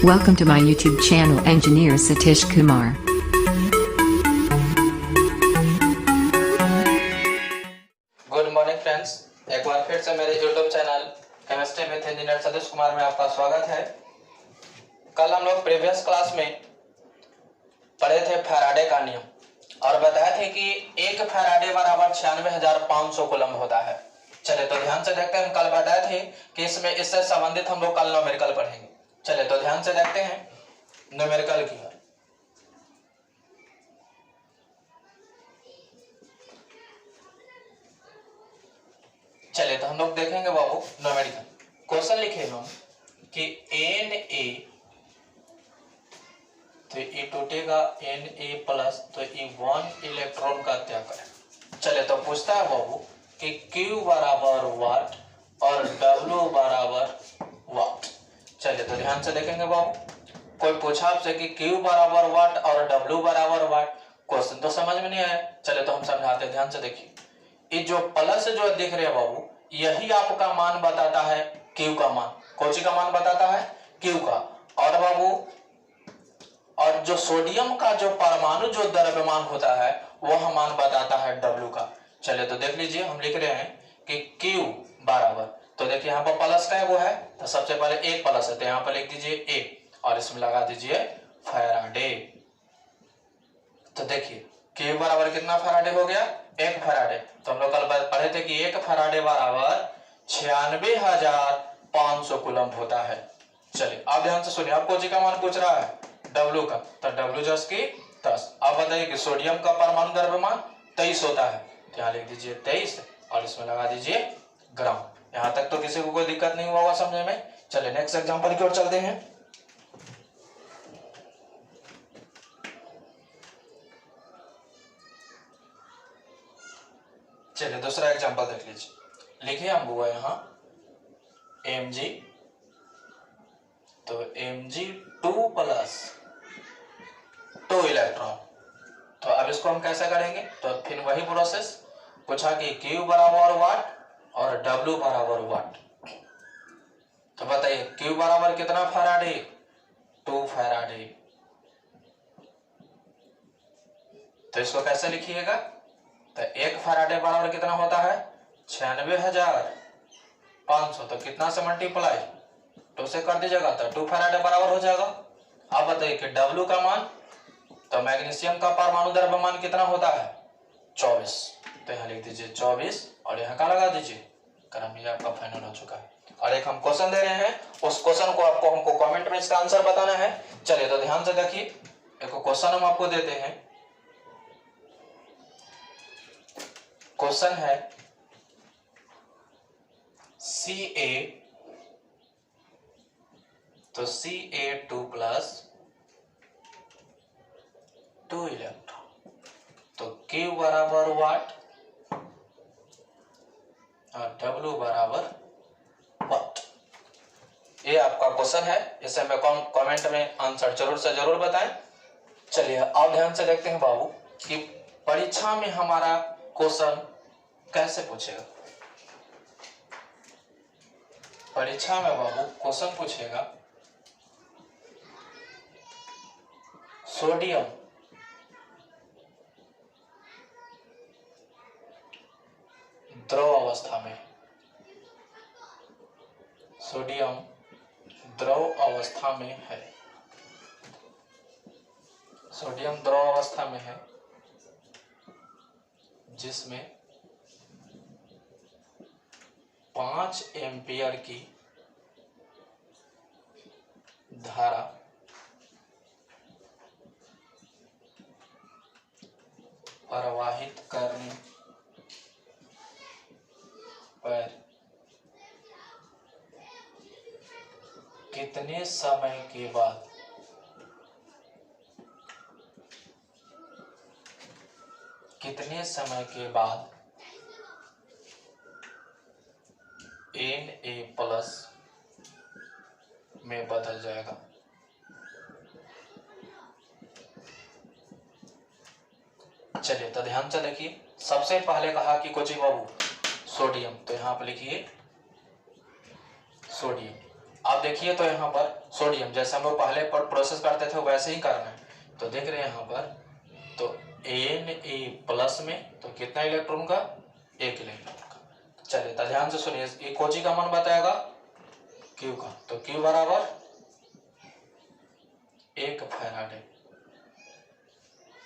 Welcome to my YouTube channel, Engineer Satish Kumar. Good morning friends, एक बार फिर से मेरे YouTube channel chemistry with engineer Satish Kumar में आपका स्वागत है। कल हम लोग प्रीवियस क्लास में पढ़े थे फैराडे का नियम और बताए थे कि एक फैराडे बराबर 96,500 कूलम होता है। चले तो ध्यान से देखते हैं। हम कल बताए थे कि इसमें इससे संबंधित हम लोग कल न्यूमेरिकल पढ़ेंगे। चले तो ध्यान से देखते हैं न्यूमेरिकल की ओर। चलिए तो हम लोग देखेंगे बाबू न्यूमेरिकल। क्वेश्चन लिखे हम कि Na तो ये टूटेगा Na प्लस, तो ये 1 इलेक्ट्रॉन का त्याग करें। चले तो पूछता है बाबू कि Q बराबर वाट और W बराबर वाट। चलिए तो ध्यान से देखेंगे बाबू। कोई पूछा आपसे कि Q बराबर वाट और W बराबर वाट, क्वेश्चन तो समझ में नहीं आया। चले तो हम समझाते हैं, ध्यान से देखिए। ये जो प्लस जो दिख रहे हैं बाबू, यही आपका मान बताता है Q का मान। कौन सी का मान बताता है? Q का। और बाबू और जो सोडियम का जो परमाणु जो द्रव्यमान होता है वह मान बताता है W का। चलिए तो देख लीजिए, हम लिख रहे हैं कि Q बराबर, तो देखिए यहाँ पर प्लस का है वो है, तो सबसे पहले एक प्लस है तो यहाँ पर लिख दीजिए एक और इसमें लगा दीजिए फैराडे। तो देखिए Q बराबर कितना फैराडे हो गया? 1 फैराडे। तो हम लोग कल पढ़े थे कि 1 फैराडे बराबर 96,500 कूलम होता है। चलिए आप ध्यान से सुनिए, आपको जी का मान पूछ रहा है W का, तो W जस की 10। आप बताइए कि सोडियम का परमाणु द्रव्यमान 23 होता है, तो यहाँ लिख दीजिए 23 और इसमें लगा दीजिए ग्राम। यहाँ तक तो किसी को कोई दिक्कत नहीं हुआ समझने में। चलिए नेक्स्ट एग्जांपल की ओर चलते हैं। चलिए दूसरा एग्जांपल देख लीजिए। लिखिए हम हुआ यहाँ Mg, तो Mg2 प्लस 2 इलेक्ट्रॉन। तो अब इसको हम कैसे करेंगे? तो फिर वही प्रोसेस, पूछा कि Q बराबर वाट और W बराबर वाट। तो बताइए Q बराबर कितना फैराडे? 2 फैराडे। तो इसको कैसे लिखिएगा? तो 1 फैराडे बराबर कितना होता है? 96,500। तो कितना से मल्टीप्लाई 2 से कर दीजिएगा तो 2 फैराडे बराबर हो जाएगा। अब बताइए कि W का मान, तो मैग्नीशियम का परमाणु द्रव्यमान कितना होता है? 24। तो यहाँ लिख दीजिए 24 और यहाँ का लगा दीजिए क्रम। ये आपका फाइनल हो चुका है। और एक हम क्वेश्चन दे रहे हैं, उस क्वेश्चन को आपको हमको कमेंट में इसका आंसर बताना है। चलिए तो ध्यान से देखिए, एक क्वेश्चन हम आपको देते हैं। क्वेश्चन है Ca, तो Ca2 प्लस 2 इलेक्ट्रॉन, तो Q बराबर वाट और W बराबर वाट। ये आपका क्वेश्चन है, इसे मैं कमेंट में आंसर जरूर से जरूर बताएं। चलिए आप ध्यान से देखते हैं बाबू कि परीक्षा में हमारा क्वेश्चन कैसे पूछेगा। परीक्षा में बाबू क्वेश्चन पूछेगा सोडियम द्रव अवस्था में, सोडियम द्रव अवस्था में है, सोडियम द्रव अवस्था में है जिसमें 5 एम्पियर की धारा प्रवाहित करने पर कितने समय के बाद Na प्लस में बदल जाएगा। चलिए तो ध्यान से देखिए, सबसे पहले कहा कि कोची बाबू सोडियम, तो यहाँ पे लिखिए सोडियम। आप देखिए तो यहाँ पर सोडियम जैसे हम लोग पहले पर प्रोसेस करते थे वैसे ही करना है। तो देख रहे हैं यहाँ पर तो Na+ में तो कितना इलेक्ट्रॉन का, एक इलेक्ट्रॉन का। चलिए तो ध्यान से सुनिए, ये कोजी का मान बताएगा Q का, तो Q बराबर 1 फैराडे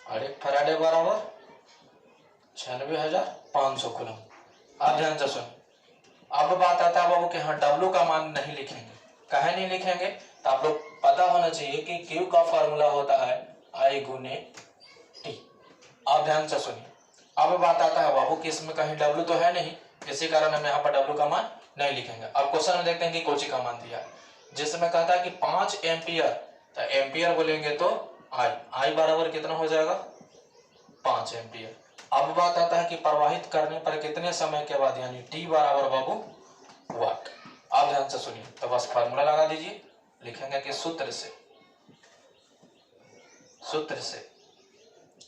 और 1 फैराडे बराबर 96,500 कूलम। आप ध्यान से सुनिए, अब बात आता है बाबू कि हाँ W का मान नहीं लिखेंगे। काहे नहीं लिखेंगे? तो आप लोग पता होना चाहिए कि Q का फॉर्मूला होता है I गुने T। आप ध्यान से सुनिए, अब बात आता है बाबू कि इसमें कहीं W तो है नहीं, इसी कारण हम यहाँ पर W का मान नहीं लिखेंगे। अब क्वेश्चन में देखते हैं कि कोची का मान दिया है, जिसमें कहता है कि 5 एम्पियर, तो एम्पियर बोलेंगे तो I बराबर कितना हो जाएगा 5 एम्पियर। अब बात आता है कि प्रवाहित करने पर कितने समय के बाद, यानी T बराबर बाबू वाट। आप ध्यान से सुनिए, तो बस फार्मूला लगा दीजिए, लिखेंगे कि सूत्र से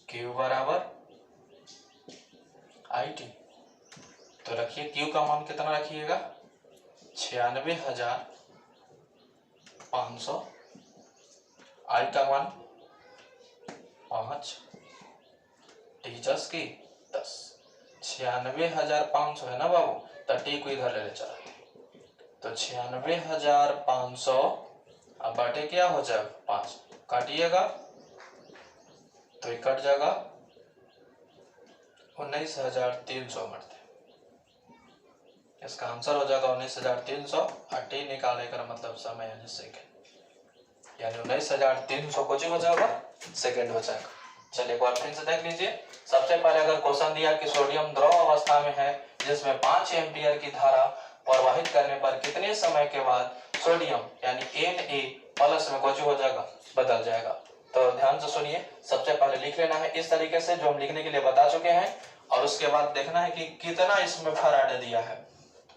Q बराबर IT। तो रखिए Q का मान कितना रखिएगा 96,500, I का मान 5, T जस की 10, 96,500 है ना बाबू, तो T को इधर ले चला, तो 96,500 अब बाटे क्या हो जाएगा 5, काटिएगा तो ये कट जाएगा 19,300 मरते। इसका आंसर हो जाएगा 19,300 और T निकालने का मतलब समय यानी सेकेंड, यानी 19,300 कुछ हो जाएगा सेकेंड हो जाएगा। चलिए एक बार फिर से देख लीजिए। सबसे पहले अगर क्वेश्चन दिया कि सोडियम द्रव अवस्था में है जिसमें 5 एम्पियर की धारा प्रवाहित करने पर कितने समय के बाद सोडियम यानी Na+ में कुछ हो जाएगा, बदल जाएगा। तो ध्यान से सुनिए, सबसे पहले लिख लेना है इस तरीके से जो हम लिखने के लिए बता चुके हैं, और उसके बाद देखना है कि कितना इसमें फैराडे दिया है।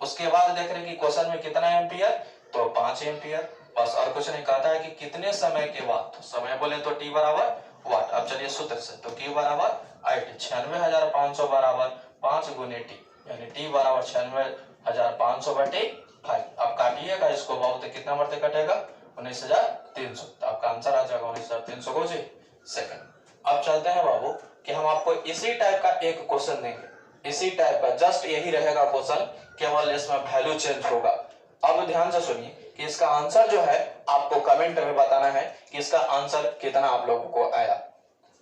उसके बाद देख रहे हैं कि क्वेश्चन में कितना एम्पियर, तो 5 एम्पियर, बस और कुछ नहीं। कहता है कि कितने समय के बाद, तो समय बोले तो T बराबर वाट। अब चलिए सूत्र से, तो Q बराबर IT, 96,500 बराबर 5 गुने T, यानी T बराबर 96,500 बटे 5। अब काटिएगा इसको बाबू, तो कितना मरते कटेगा 19,300, तो आपका आंसर आ जाएगा 19,300 को जी सेकंड। अब चलते हैं बाबू कि हम आपको इसी टाइप का एक क्वेश्चन देंगे, इसी टाइप का जस्ट यही रहेगा क्वेश्चन, केवल इसमें वैल्यू चेंज होगा। अब ध्यान से सुनिए कि इसका आंसर जो है आपको कमेंट में बताना है कि इसका आंसर कितना आप लोगों को आया,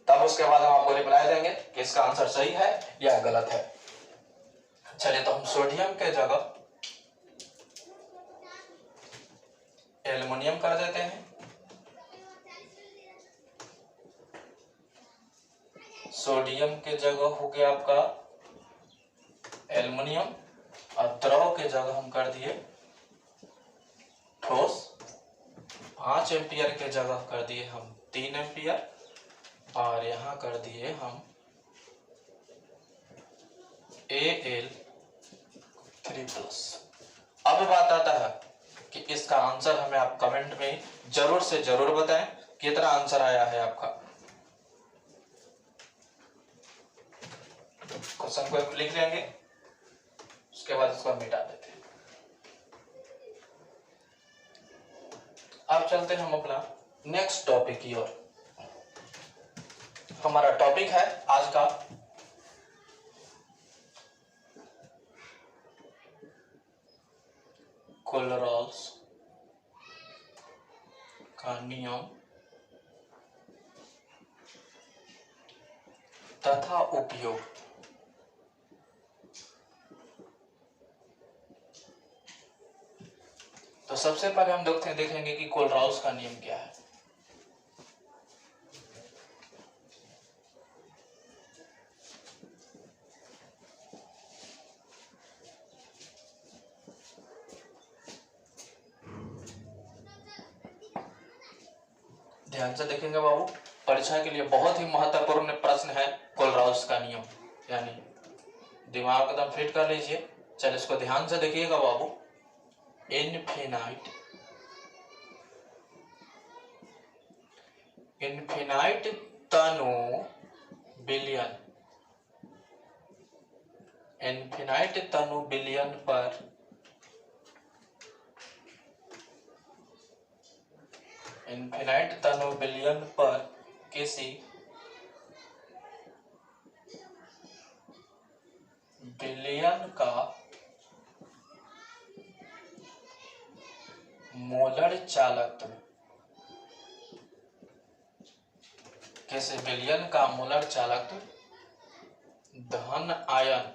तब उसके बाद हम आपको रिप्लाई देंगे कि इसका आंसर सही है या गलत है। चलिए तो हम सोडियम के जगह एल्युमिनियम कर देते हैं। सोडियम के जगह हो गया आपका एल्युमिनियम, और द्रव के जगह हम कर दिए ठोस। 5 एम्पियर के जगह कर दिए हम 3 एम्पियर, और यहां कर दिए हम Al3+। अब बात आता है कि इसका आंसर हमें आप कमेंट में जरूर से जरूर बताएं कितना आंसर आया है आपका। क्वेश्चन को लिख लेंगे, उसके बाद इसको मिटा देते हैं। अब चलते हैं हम अपना नेक्स्ट टॉपिक की ओर। हमारा टॉपिक है आज का कोलेरॉल्स का नियम तथा उपयोग। तो सबसे पहले हम देखेंगे कि कोलेरॉल्स का नियम क्या है। ध्यान से देखेंगे बाबू, परीक्षा के लिए बहुत ही महत्वपूर्ण प्रश्न है कोलेरॉल्स का नियम, यानी दिमाग एकदम फिट कर लीजिए। चलिए इसको ध्यान से देखिएगा बाबू। इनफिनाइट तनु बिलियन पर इनफिनाइट तनु बिलियन पर किसी बिलियन का मोलर चालकत्व, किसी बिलियन का मोलर चालकत्व धन आयन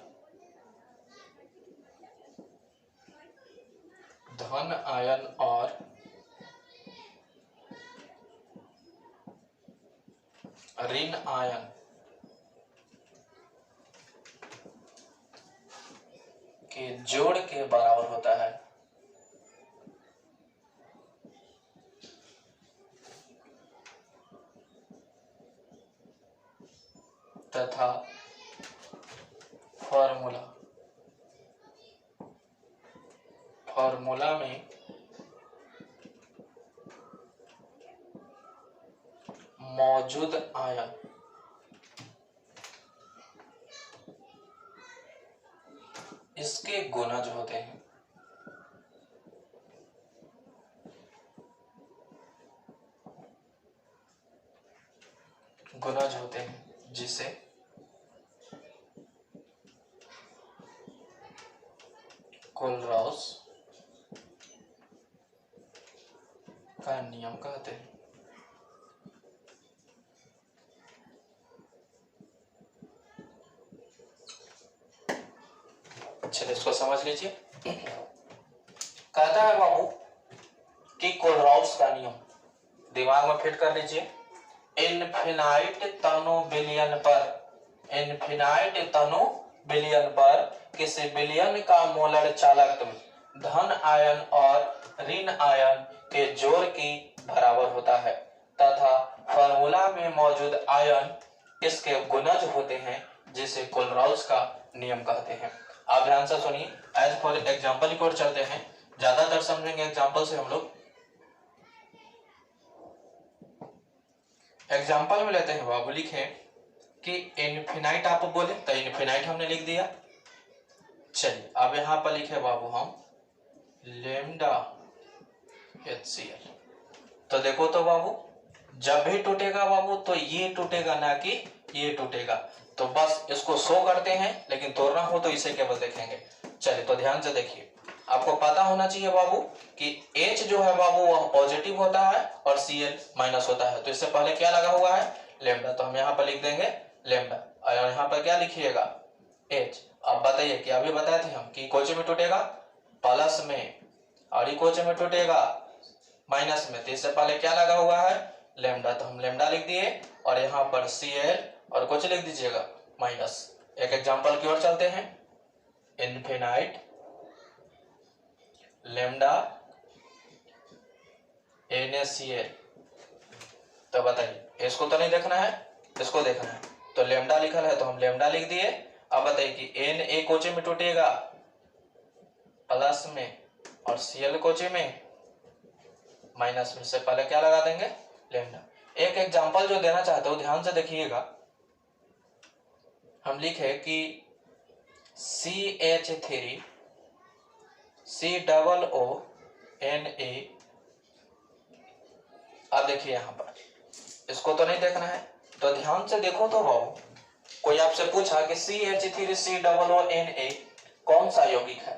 और ऋण आयन के जोड़ के बराबर होता है तथा फॉर्मूला में मौजूद आयन इसके गुणज होते हैं। गुणज होते हैं जिसे कोलराउस का नियम कहते हैं। चलिए इसको समझ लीजिए। कहता है बाबू कि कोलराउस का नियम दिमाग में फिट कर लीजिए। इनफिनाइट तनु बिलियन पर किसी बिलियन का मोलर चालकत्व धन आयन और ऋण आयन के जोड़ की बराबर होता है तथा फॉर्मूला में मौजूद आयन इसके गुणज होते हैं जिसे कोलराउस का नियम कहते हैं। आप ध्यान से सुनिए। एज फॉर एग्जाम्पल की ओर चलते हैं, ज्यादातर समझेंगे एग्जाम्पल से हम लोग। एग्जाम्पल में लेते हैं बाबू, लिखे कि इनफिनाइट आप बोले तो इनफिनाइट हमने लिख दिया। चलिए अब यहां पर लिखे बाबू हम लेमडा HCl। तो देखो तो बाबू जब भी टूटेगा बाबू तो ये टूटेगा ना कि ये टूटेगा। तो बस इसको शो करते हैं, लेकिन तोड़ना हो तो इसे केवल देखेंगे। चलिए तो ध्यान से देखिए। आपको पता होना चाहिए बाबू कि H जो है बाबू वह पॉजिटिव होता है और Cl माइनस होता है। तो इससे पहले क्या लगा हुआ है? लेमडा। तो हम यहाँ पर लिख देंगे लेमडा और यहाँ पर क्या लिखिएगा? H। अब बताइए कि अभी बताए थे हम कि कोचे में टूटेगा प्लस में और ये कोचे में टूटेगा माइनस में। तो इससे पहले क्या लगा हुआ है? लेमडा। तो हम लेमडा लिख दिए और यहाँ पर Cl और कुछ लिख दीजिएगा माइनस। एक एग्जांपल की ओर चलते हैं। Infinite lambda NaCl। तो बताइए इसको तो नहीं देखना है, इसको देखना है। तो लेमडा लिखा है तो हम लेमडा लिख दिए। अब बताइए कि Na कोचे में टूटेगा प्लस में और Cl कोचे में माइनस में। से पहले क्या लगा देंगे? लेमडा। एक एग्जांपल जो देना चाहते हो ध्यान से देखिएगा। हम लिखे कि CH3 COONA। अब देखिए यहाँ पर इसको तो नहीं देखना है, तो ध्यान से देखो तो बाबू। कोई आपसे पूछा कि CH3 COONA कौन सा यौगिक है,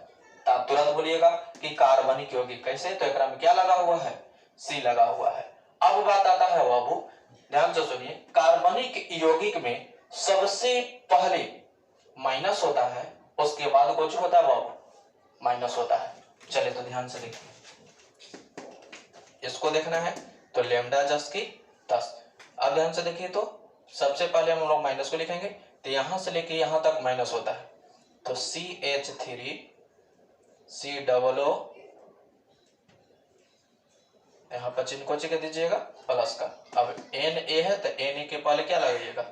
तो आप तुरंत बोलिएगा कि कार्बनिक यौगिक। कैसे? तो एकरा में क्या लगा हुआ है? C लगा हुआ है। अब बात आता है बाबू, ध्यान से सुनिए। कार्बनिक यौगिक में सबसे पहले माइनस होता है, उसके बाद कुछ होता है बाबू? माइनस होता है। चले तो ध्यान से देखिए, इसको देखना है तो लेमडा जस की 10। अब ध्यान से देखिए तो सबसे पहले हम लोग माइनस को लिखेंगे, तो यहां से लेके यहां तक माइनस होता है। तो CH3 COO यहाँ पर चिन्ह को चिन्ह दीजिएगा प्लस का। अब Na है तो Na के पहले क्या लगाइएगा?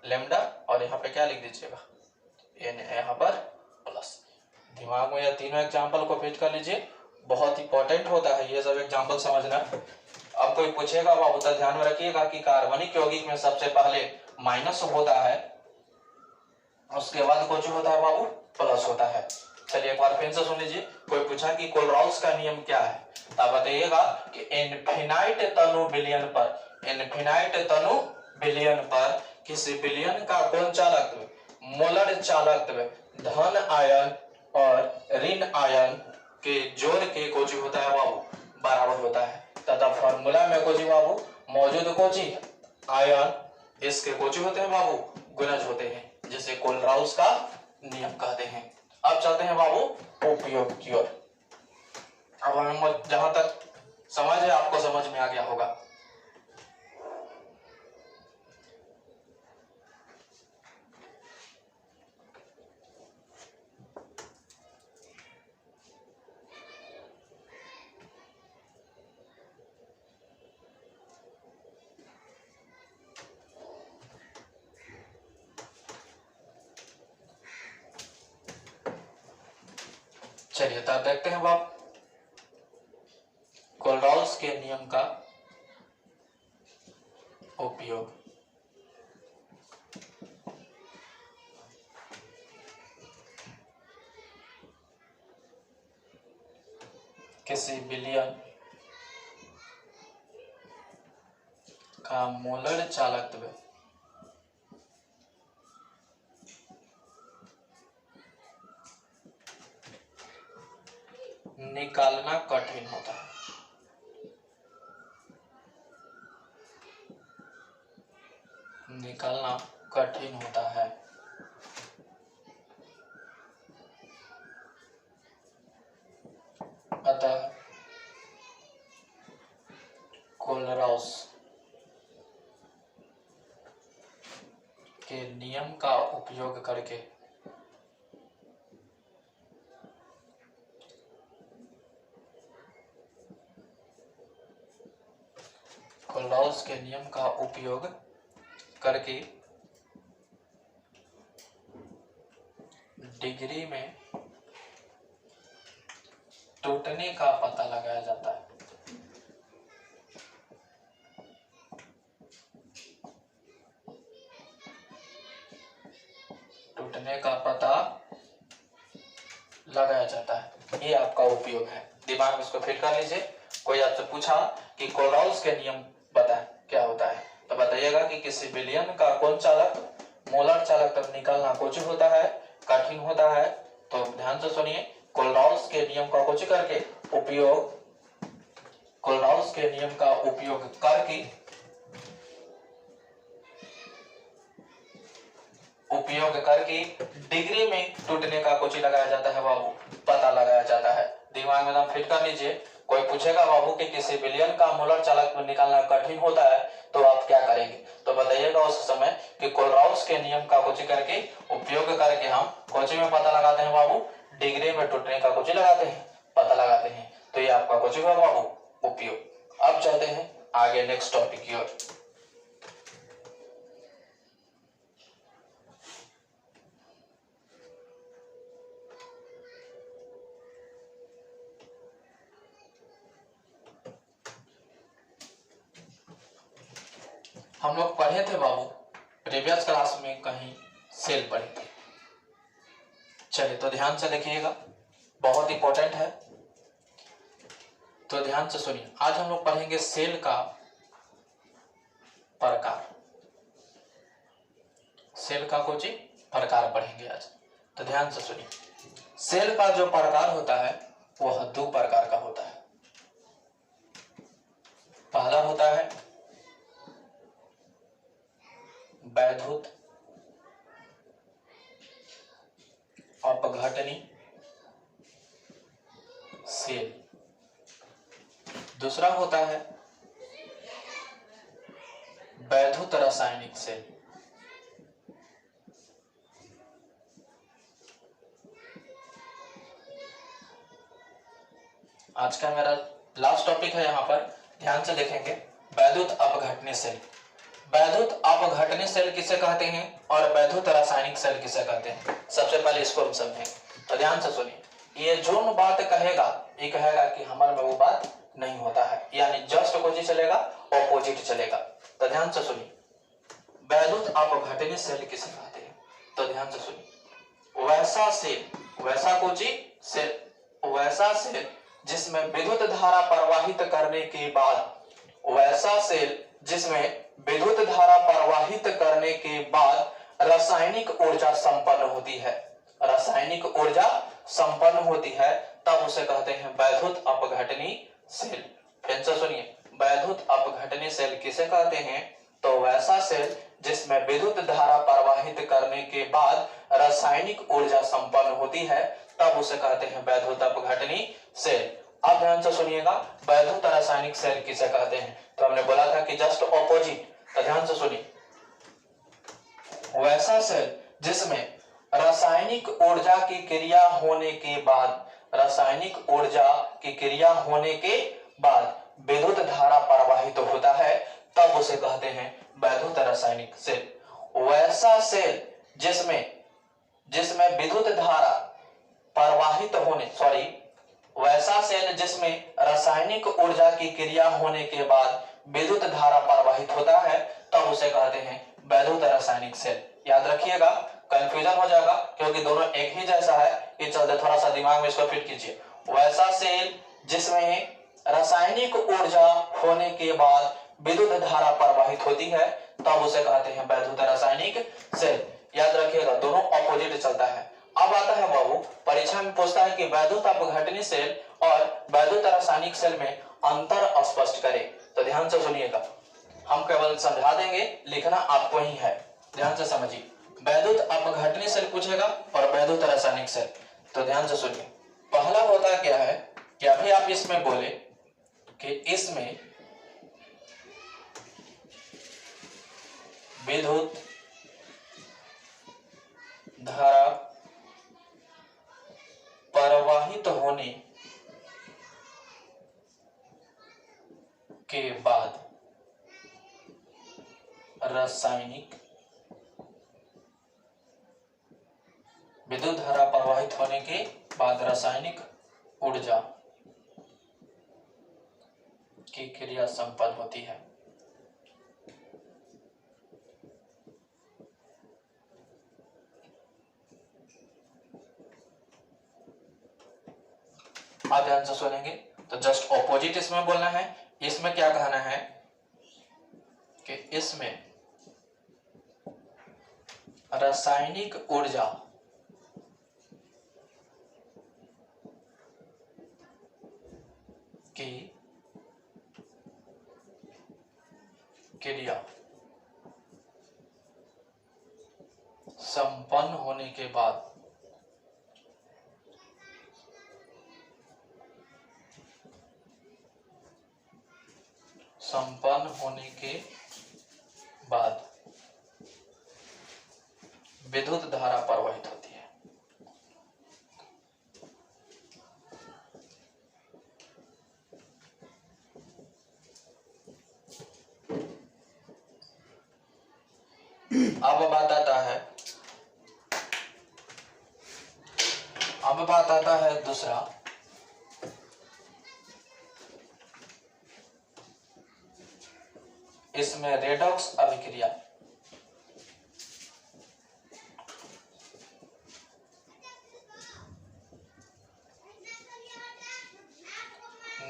लेमडा और यहाँ पे क्या लिख दीजिएगा? Na यहाँ पर प्लस। दिमाग में यह तीनों एग्जाम्पल को फिट कर लीजिए। बहुत इंपॉर्टेंट होता है ये सब एग्जाम्पल समझना। अब कोई पूछेगा बाबू तो ध्यान में रखिएगा कि कार्बनिक यौगिक में सबसे पहले माइनस होता है, उसके बाद कुछ होता है बाबू? प्लस होता है। चलिए एक बार फिर से सुन लीजिए। कोई पूछा कि कोलराउस का नियम क्या है, तो आप बताइएगा कि इनफिनाइट तनु बिलियन पर किसी बिलियन का कौन चालकत्व मोलर चालकत्व धन आयन और ऋण आयन के जोड़ के कोजी होता है बाबू बराबर होता है। तथा फॉर्मूला में कोजी बाबू मौजूद कोजी आयन इसके कोजी होते हैं बाबू गुणज होते हैं, जिसे कोलराउस का नियम कहते हैं। अब चलते हैं बाबू उपयोग की ओर। अब हम जहां तक समझ है आपको समझ में आ गया होगा। चलिए तब देखते हैं बाप कोलराउस के नियम का उपयोग। किसी बिलियन का मोलर चालकत्व निकालना कठिन होता है। निकालना कठिन होता है। अतः कोलराउस के नियम का उपयोग करके कोलराउस के नियम का उपयोग करके डिग्री में टूटने का पता लगाया जाता है। टूटने का पता लगाया जाता है, ये आपका उपयोग है। दिमाग में इसको फिट कर लीजिए। कोई आपसे पूछा कि कोलराउस के नियम बताएं क्या होता है, तो बताइएगा कि किसी बिलियन का कौन चालक मोलर चालक तक निकालना कुछ होता है कठिन होता है। तो ध्यान से सुनिए, कोलराउस के नियम का कुछ करके कोलराउस के नियम का उपयोग करके डिग्री में टूटने का कुछ लगाया जाता है बाबू, पता लगाया जाता है। दिमाग में एकदम फिट कर लीजिए। कोई पूछेगा बाबू कि किसी बिलियन का मोलर चालक निकालना कठिन होता है तो आप क्या करेंगे, तो बताइएगा उस समय कि कोलराउस के नियम का कुछ करके उपयोग करके हम कुछ में पता लगाते हैं बाबू, डिग्री में टूटने का कुछ लगाते हैं पता लगाते हैं। तो ये आपका कुछ हुआ बाबू उपयोग। अब चलते हैं आगे नेक्स्ट टॉपिक की ओर। हम लोग पढ़े थे बाबू प्रीवियस क्लास में कहीं सेल पढ़े थे। चलिए तो ध्यान से देखिएगा, बहुत इंपॉर्टेंट है, तो ध्यान से सुनिए। आज हम लोग पढ़ेंगे सेल का प्रकार। सेल का कुछ प्रकार पढ़ेंगे आज, तो ध्यान से सुनिए। सेल का जो प्रकार होता है वह दो प्रकार का होता है। पहला होता है वैद्युत अपघटनी सेल, दूसरा होता है वैद्युत रासायनिक सेल। आज का मेरा लास्ट टॉपिक है, यहाँ पर ध्यान से देखेंगे वैद्युत अपघटनी सेल। वैद्युत अपघटनी सेल किसे कहते हैं और वैद्युत रासायनिक सेल किसे कहते हैं, सबसे पहले इसको हम समझें। तो ध्यान से सुनिए, ये जो बात कहेगा ये कहेगा कि हमारे में वो बात नहीं होता है, यानी जस्ट कुछ चलेगा ऑपोजिट चलेगा। तो ध्यान से सुनिए, वैद्युत अपघटनी सेल किसे कहते हैं, तो ध्यान से सुनिए, वैसा सेल वैसा कोची सेल, वैसा सेल जिसमें विद्युत धारा प्रवाहित करने के बाद, वैसा सेल जिसमें विद्युत धारा प्रवाहित करने के बाद रासायनिक ऊर्जा संपन्न होती है, रासायनिक ऊर्जा संपन्न होती है, तब उसे कहते हैं वैद्युत अपघटनी सेल। फिर से सुनिए, वैद्युत अपघटनी सेल किसे कहते हैं? तो वैसा सेल जिसमें विद्युत धारा प्रवाहित करने के बाद रासायनिक ऊर्जा संपन्न होती है, तब उसे कहते हैं वैद्युत अपघटनी सेल। अब ध्यान से सुनिएगा, वैद्युत रासायनिक सेल किसे कहते हैं? तो हमने बोला था कि जस्ट ऑपोजिट, तो ध्यान से सुनिए, वैसा सेल जिसमें रासायनिक ऊर्जा की क्रिया होने के बाद, रासायनिक ऊर्जा की क्रिया होने के बाद विद्युत धारा प्रवाहित होता है, तब उसे कहते हैं वैद्युत रासायनिक सेल। वैसा सेल जिसमें विद्युत धारा प्रवाहित होने, वैसा सेल जिसमें रासायनिक ऊर्जा की क्रिया होने के बाद विद्युत धारा प्रवाहित होता है, तब उसे कहते हैं वैद्युत रासायनिक सेल। याद रखिएगा, कंफ्यूजन हो जाएगा क्योंकि दोनों एक ही जैसा है, ये चलते थोड़ा सा दिमाग में इसको फिट कीजिए। वैसा सेल जिसमें रासायनिक ऊर्जा होने के बाद विद्युत धारा प्रवाहित होती है, तब उसे कहते हैं वैद्युत रासायनिक सेल। याद रखिएगा, दोनों ऑपोजिट चलता है। अब आता है बाबू, परीक्षा में पूछता है कि वैद्युत अपघटनी सेल और वैद्युत रासायनिक सेल में अंतर स्पष्ट करें। तो ध्यान से सुनिएगा, हम केवल समझा देंगे, लिखना आपको ही है, ध्यान से समझिए। वैद्युत अपघटनी सेल पूछेगा और वैद्युत रासायनिक सेल, तो ध्यान से सुनिए। पहला होता क्या है कि अभी आप इसमें बोले कि इसमें विद्युत धारा प्रवाहित होने के बाद रासायनिक, विद्युत धारा प्रवाहित होने के बाद रासायनिक ऊर्जा की क्रिया संपन्न होती है। आप ध्यान से सुनेंगे, तो जस्ट ऑपोजिट इसमें बोलना है। इसमें क्या कहना है कि इसमें रासायनिक ऊर्जा की क्रिया संपन्न होने के बाद विद्युत धारा प्रवाहित होती है। अब बात आता है दूसरा, इसमें रेडॉक्स अभिक्रिया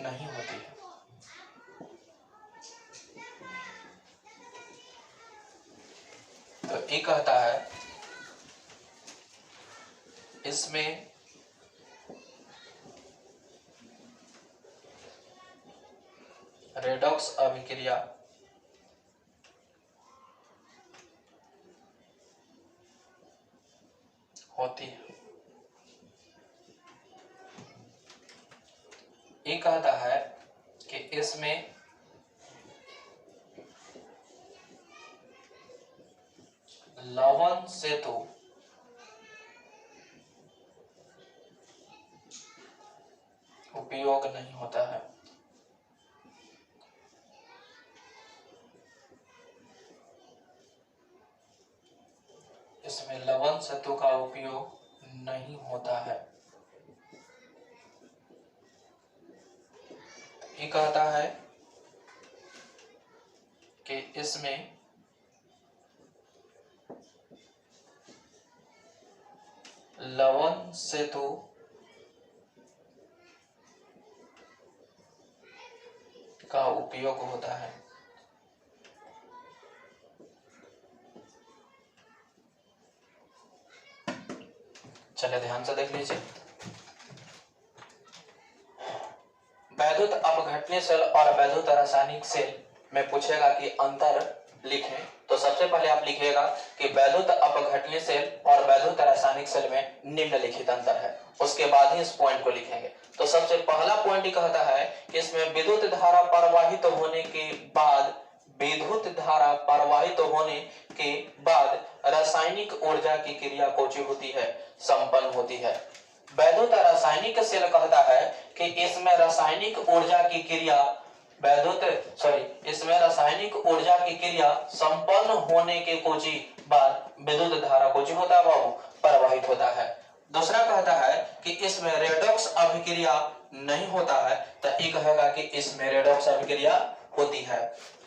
नहीं होती है। तो ये कहता है इसमें रेडॉक्स अभिक्रिया होती है। ये कहता है कि इसमें लवण सेतु उपयोग नहीं होता है। इसमें लवण सेतु का उपयोग नहीं होता है। ये कहता है कि इसमें लवण सेतु का उपयोग होता है। चलिए ध्यान से देख लीजिए। वैद्युत अपघटनीय सेल और वैद्युत रासायनिक सेल में पूछेगा कि अंतर लिखें, तो सबसे पहले आप लिखिएगा कि वैद्युत अपघटनीय सेल और वैद्युत रासायनिक सेल में निम्नलिखित अंतर है, उसके बाद ही इस पॉइंट को लिखेंगे। तो सबसे पहला पॉइंट ही कहता है कि इसमें विद्युत धारा प्रवाहित होने के बाद रासायनिक ऊर्जा की क्रिया कौची होती है, संपन्न होती है। वैद्युत रासायनिक सेल कहता है कि इसमें रासायनिक ऊर्जा की क्रिया संपन्न होने के कोची बाद विद्युत धारा कोची होता है बाबू, प्रवाहित होता है। दूसरा कहता है कि इसमें रेडॉक्स अभिक्रिया नहीं होता है, तो ये कहेगा कि इसमें रेडॉक्स अभिक्रिया होती है।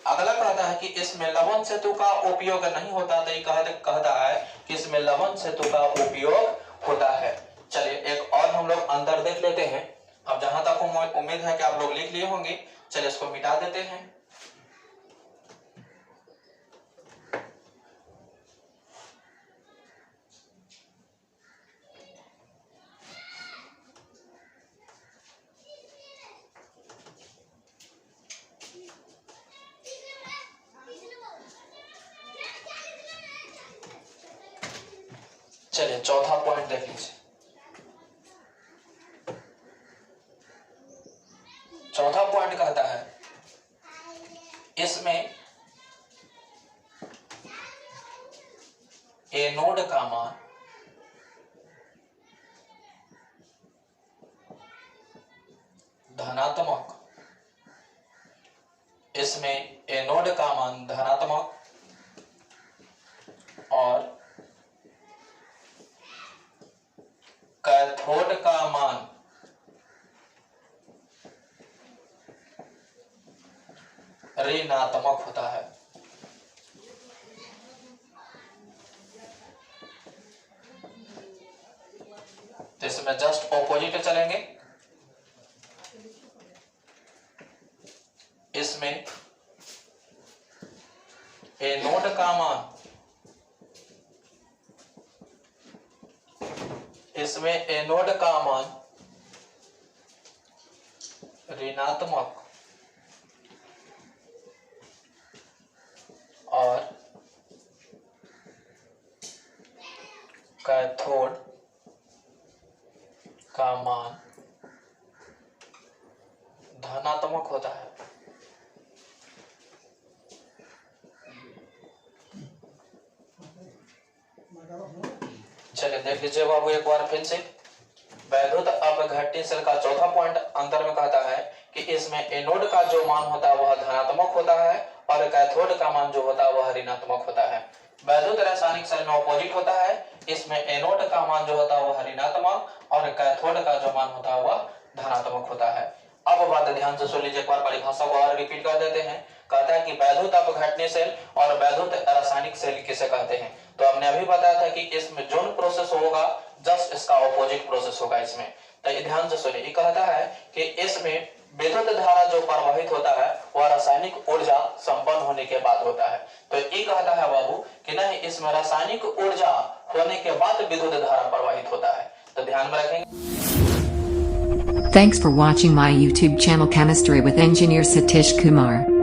अगला कहता है कि इसमें लवण सेतु का उपयोग नहीं होता, तो ये कहता है कि इसमें लवण सेतु का उपयोग होता है। चलिए एक और हम लोग अंतर देख लेते हैं। अब जहां तक उम्मीद है कि आप लोग लिख लिए होंगे, चलिए इसको मिटा देते हैं। चलिए चौथा पॉइंट देख लीजिए। चौथा पॉइंट कहता है इसमें एनोड का मान धनात्मक, और कैथोड का मान ऋणात्मक होता है। तो इसमें जस्ट ऑपोजिट चलेंगे। इसमें एनोड का मान ऋणात्मक और कैथोड का मान धनात्मक होता है। चलिए देख लीजिए बाबू एक बार फिर से। वैद्युत अपघटनीय सेल का चौथा पॉइंट अंतर में कहता है कि इसमें एनोड का जो मान होता है वह धनात्मक होता है और कैथोड का मान जो होता है वह ऋणात्मक होता है। वैद्युत रासायनिक सेल में ऑपोजिट होता है, इसमें एनोड का मान जो होता है वह ऋणात्मक और कैथोड का जो मान होता है वह धनात्मक होता है। अब बात ध्यान से सुन लीजिए, एक बार परिभाषा को और रिपीट कर देते हैं। कहता है कि वैद्युत अपघटनीय सेल और वैद्युत रासायनिक सेल किसे कहते हैं। तो हमने अभी बताया था कि इसमें जो प्रोसेस होगा जस्ट इसका ऑपोजिट प्रोसेस होगा इसमें। तो ध्यान से सुनिए, ये कहता है कि इसमें विद्युत धारा जो प्रवाहित होता है वह रासायनिक ऊर्जा संपन्न होने के बाद होता है। तो ये कहता है बाबू कि नहीं, इसमें रासायनिक ऊर्जा होने के बाद विद्युत धारा प्रवाहित होता है। तो ध्यान में रखेंगे। Thanks for watching my YouTube channel Chemistry with Engineer Satish Kumar.